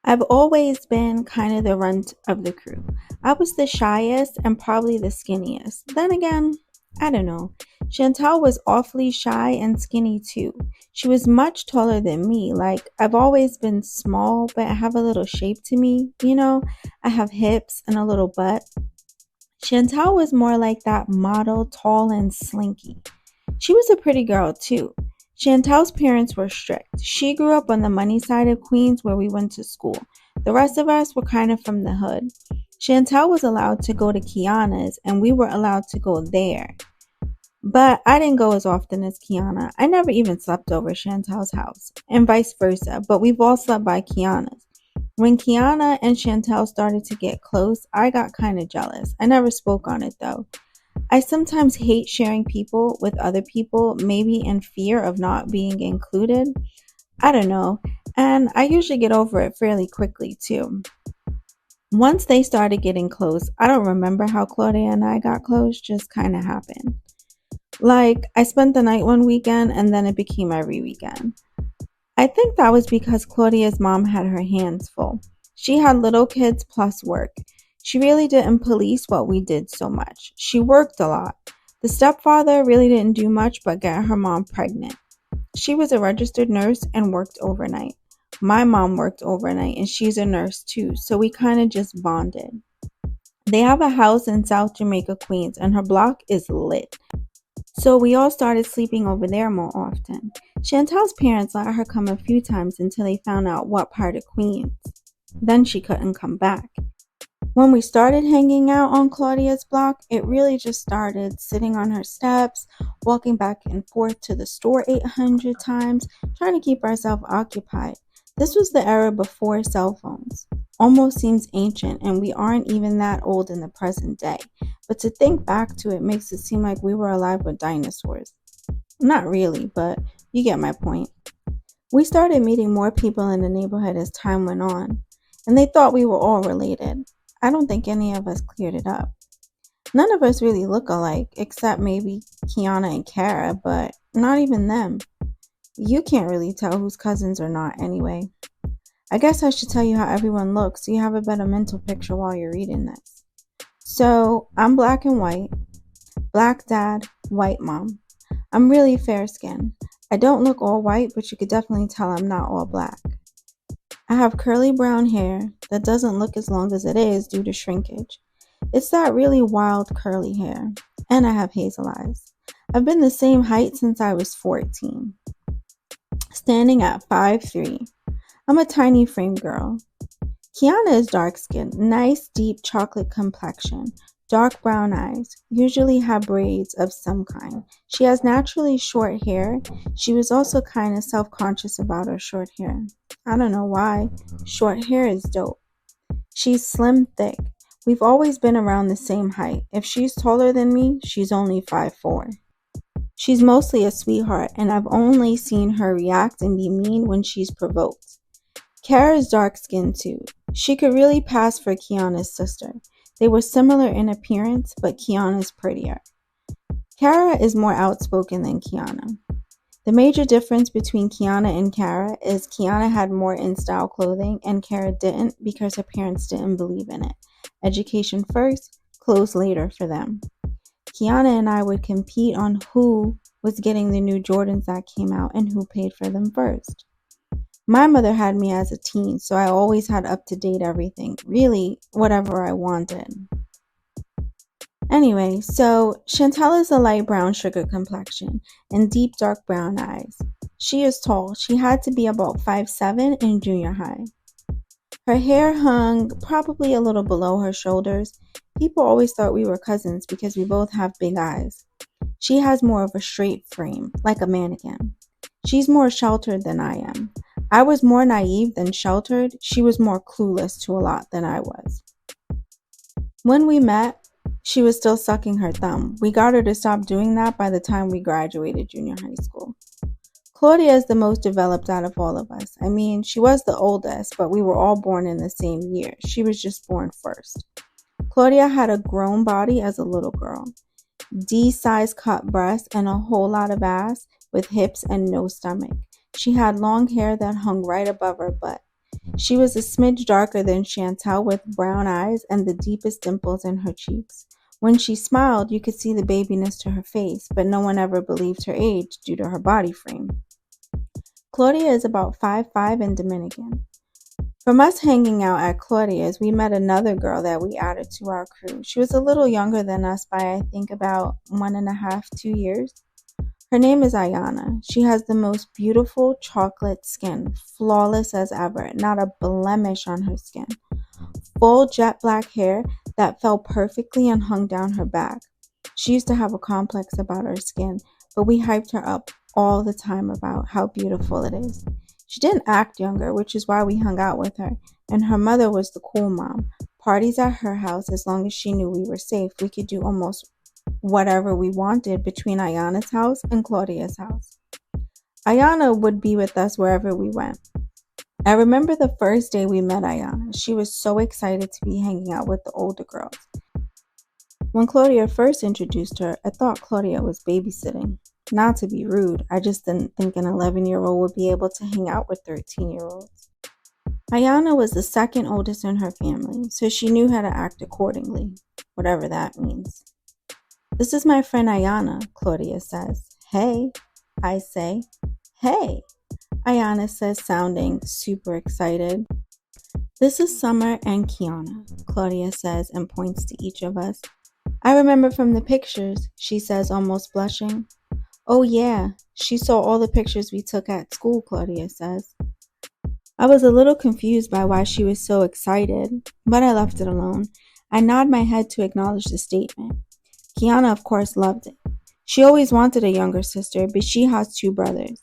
I've always been kind of the runt of the crew. I was the shyest and probably the skinniest. Then again, I don't know. Chantal was awfully shy and skinny too. She was much taller than me. Like, I've always been small, but I have a little shape to me. I have hips and a little butt. Chantal was more like that model, tall and slinky. She was a pretty girl too. Chantal's parents were strict. She grew up on the money side of Queens where we went to school. The rest of us were kind of from the hood. Chantal was allowed to go to Kiana's and we were allowed to go there. But I didn't go as often as Kiana. I never even slept over Chantal's house, and vice versa, but we've all slept by Kiana's. When Kiana and Chantal started to get close, I got kind of jealous. I never spoke on it though. I sometimes hate sharing people with other people, maybe in fear of not being included. I don't know. And I usually get over it fairly quickly too. Once they started getting close, I don't remember how Claudia and I got close, just kind of happened. Like, I spent the night one weekend and then it became every weekend. I think that was because Claudia's mom had her hands full. She had little kids plus work. She really didn't police what we did so much. She worked a lot. The stepfather really didn't do much but get her mom pregnant. She was a registered nurse and worked overnight. My mom worked overnight and she's a nurse too, so we kind of just bonded. They have a house in South Jamaica, Queens, and her block is lit. So we all started sleeping over there more often. Chantal's parents let her come a few times until they found out what part of Queens. Then she couldn't come back. When we started hanging out on Claudia's block, it really just started sitting on her steps, walking back and forth to the store 800 times, trying to keep ourselves occupied. This was the era before cell phones. Almost seems ancient, and we aren't even that old in the present day. But to think back to it makes it seem like we were alive with dinosaurs. Not really, but you get my point. We started meeting more people in the neighborhood as time went on, and they thought we were all related. I don't think any of us cleared it up. None of us really look alike, except maybe Kiana and Kara, but not even them. You can't really tell who's cousins or not anyway. I guess I should tell you how everyone looks so you have a better mental picture while you're reading this. So, I'm black and white. Black dad, white mom. I'm really fair skinned. I don't look all white, but you could definitely tell I'm not all black. I have curly brown hair that doesn't look as long as it is due to shrinkage. It's that really wild curly hair. And I have hazel eyes. I've been the same height since I was 14. Standing at 5'3". I'm a tiny frame girl. Kiana is dark skinned, nice deep chocolate complexion, dark brown eyes, usually have braids of some kind. She has naturally short hair. She was also kind of self-conscious about her short hair. I don't know why. Short hair is dope. She's slim thick. We've always been around the same height. If she's taller than me, she's only 5'4". She's mostly a sweetheart, and I've only seen her react and be mean when she's provoked. Kara's dark skinned too. She could really pass for Kiana's sister. They were similar in appearance, but Kiana's prettier. Kara is more outspoken than Kiana. The major difference between Kiana and Kara is Kiana had more in-style clothing and Kara didn't because her parents didn't believe in it. Education first, clothes later for them. Kiana and I would compete on who was getting the new Jordans that came out and who paid for them first. My mother had me as a teen, so I always had up-to-date everything. Really, whatever I wanted. Anyway, so Chantal is a light brown sugar complexion and deep dark brown eyes. She is tall. She had to be about 5'7" in junior high. Her hair hung probably a little below her shoulders. People always thought we were cousins because we both have big eyes. She has more of a straight frame, like a mannequin. She's more sheltered than I am. I was more naive than sheltered. She was more clueless to a lot than I was. When we met, she was still sucking her thumb. We got her to stop doing that by the time we graduated junior high school. Claudia is the most developed out of all of us. I mean, she was the oldest, but we were all born in the same year. She was just born first. Claudia had a grown body as a little girl. D-size cut breasts and a whole lot of ass with hips and no stomach. She had long hair that hung right above her butt. She was a smidge darker than Chantel with brown eyes and the deepest dimples in her cheeks. When she smiled, you could see the babiness to her face, but no one ever believed her age due to her body frame. Claudia is about 5'5" and Dominican. From us hanging out at Claudia's, we met another girl that we added to our crew. She was a little younger than us by, I think, about 1.5, 2 years. Her name is Ayana. She has the most beautiful chocolate skin, flawless as ever, not a blemish on her skin. Full jet black hair that fell perfectly and hung down her back. She used to have a complex about her skin, but we hyped her up all the time about how beautiful it is. She didn't act younger, which is why we hung out with her, and her mother was the cool mom. Parties at her house, as long as she knew we were safe, we could do almost whatever we wanted between Ayana's house and Claudia's house. Ayana would be with us wherever we went. I remember the first day we met Ayana. She was so excited to be hanging out with the older girls. When Claudia first introduced her, I thought Claudia was babysitting. Not to be rude, I just didn't think an 11-year-old would be able to hang out with 13-year-olds. Ayana was the second oldest in her family, so she knew how to act accordingly, whatever that means. "This is my friend Ayana," Claudia says. "Hey." I say. "Hey," Ayana says, sounding super excited. "This is Summer and Kiana," Claudia says and points to each of us. "I remember from the pictures," she says, almost blushing. "Oh yeah, she saw all the pictures we took at school," Claudia says. I was a little confused by why she was so excited, but I left it alone. I nod my head to acknowledge the statement. Kiana, of course, loved it. She always wanted a younger sister, but she has 2 brothers.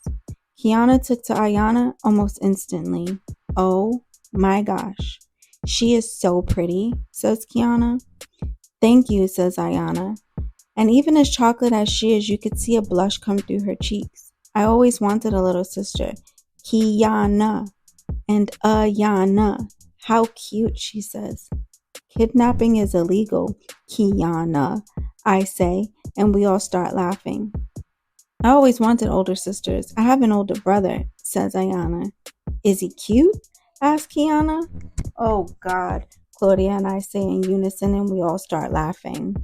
Kiana took to Ayana almost instantly. "Oh my gosh, she is so pretty," says Kiana. "Thank you," says Ayana. And even as chocolate as she is, you could see a blush come through her cheeks. I always wanted a little sister. Kiana and Ayana. "How cute," she says. "Kidnapping is illegal, Kiana," I say, and we all start laughing. "I always wanted older sisters. I have an older brother," says Ayana. "Is he cute?" asks Kiana. "Oh God," Claudia and I say in unison, and we all start laughing.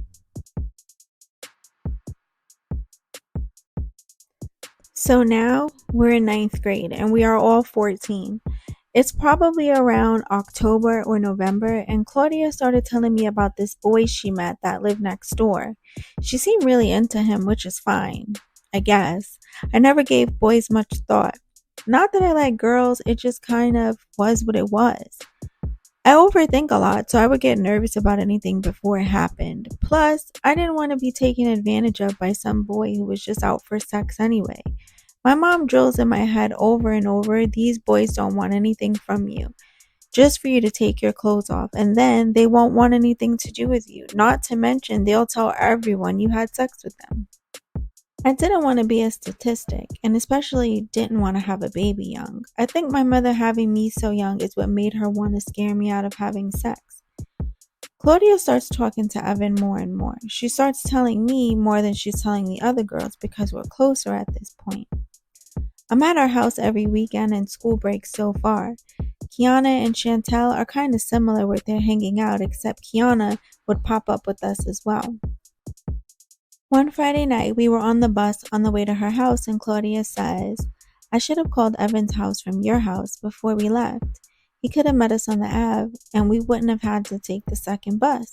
So now we're in 9th grade and we are all 14. It's probably around October or November, and Claudia started telling me about this boy she met that lived next door. She seemed really into him, which is fine, I guess. I never gave boys much thought. Not that I like girls, it just kind of was what it was. I overthink a lot, so I would get nervous about anything before it happened. Plus, I didn't want to be taken advantage of by some boy who was just out for sex anyway. My mom drills in my head over and over, these boys don't want anything from you, just for you to take your clothes off, and then they won't want anything to do with you. Not to mention, they'll tell everyone you had sex with them. I didn't want to be a statistic, and especially didn't want to have a baby young. I think my mother having me so young is what made her want to scare me out of having sex. Claudia starts talking to Evan more and more. She starts telling me more than she's telling the other girls because we're closer at this point. I'm at our house every weekend and school breaks so far. Kiana and Chantel are kind of similar with their hanging out, except Kiana would pop up with us as well. One Friday night, we were on the bus on the way to her house, and Claudia says, "I should have called Evan's house from your house before we left. He could have met us on the Ave, and we wouldn't have had to take the second bus."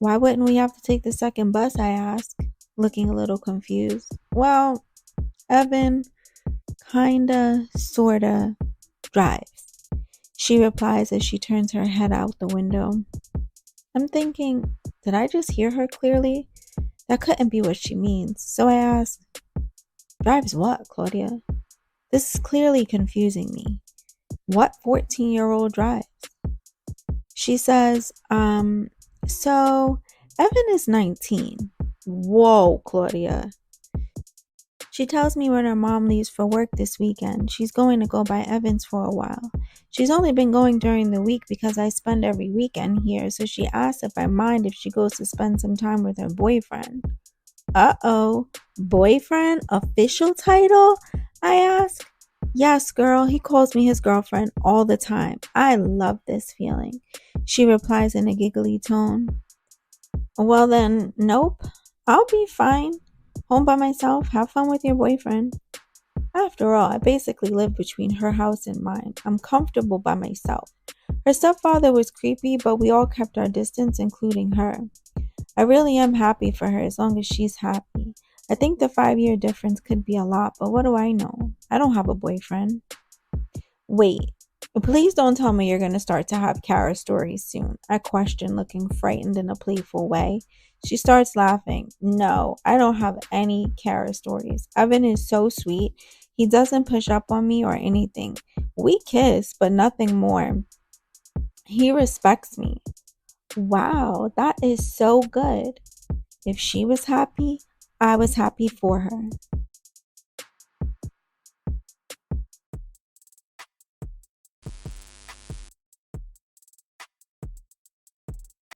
"Why wouldn't we have to take the second bus?" I ask, looking a little confused. "Well, Evan kinda, sorta drives," she replies as she turns her head out the window. I'm thinking, did I just hear her clearly? That couldn't be what she means. So I ask, "Drives what, Claudia?" This is clearly confusing me. What 14-year-old drives? She says, so Evan is 19. Whoa, Claudia. She tells me when her mom leaves for work this weekend, she's going to go by Evan's for a while. She's only been going during the week because I spend every weekend here, so she asks if I mind if she goes to spend some time with her boyfriend. Uh-oh, boyfriend? Official title? I ask. Yes, girl, he calls me his girlfriend all the time. I love this feeling. She replies in a giggly tone. Well, then, nope. I'll be fine. Home by myself. Have fun with your boyfriend. After all, I basically live between her house and mine. I'm comfortable by myself. Her stepfather was creepy, but we all kept our distance, including her. I really am happy for her as long as she's happy. I think the 5 year difference could be a lot, but what do I know? I don't have a boyfriend. Wait, please don't tell me you're going to start to have Kara stories soon. I question, looking frightened in a playful way. She starts laughing. No, I don't have any Kara stories. Evan is so sweet. He doesn't push up on me or anything. We kiss, but nothing more. He respects me. Wow, that is so good. If she was happy, I was happy for her.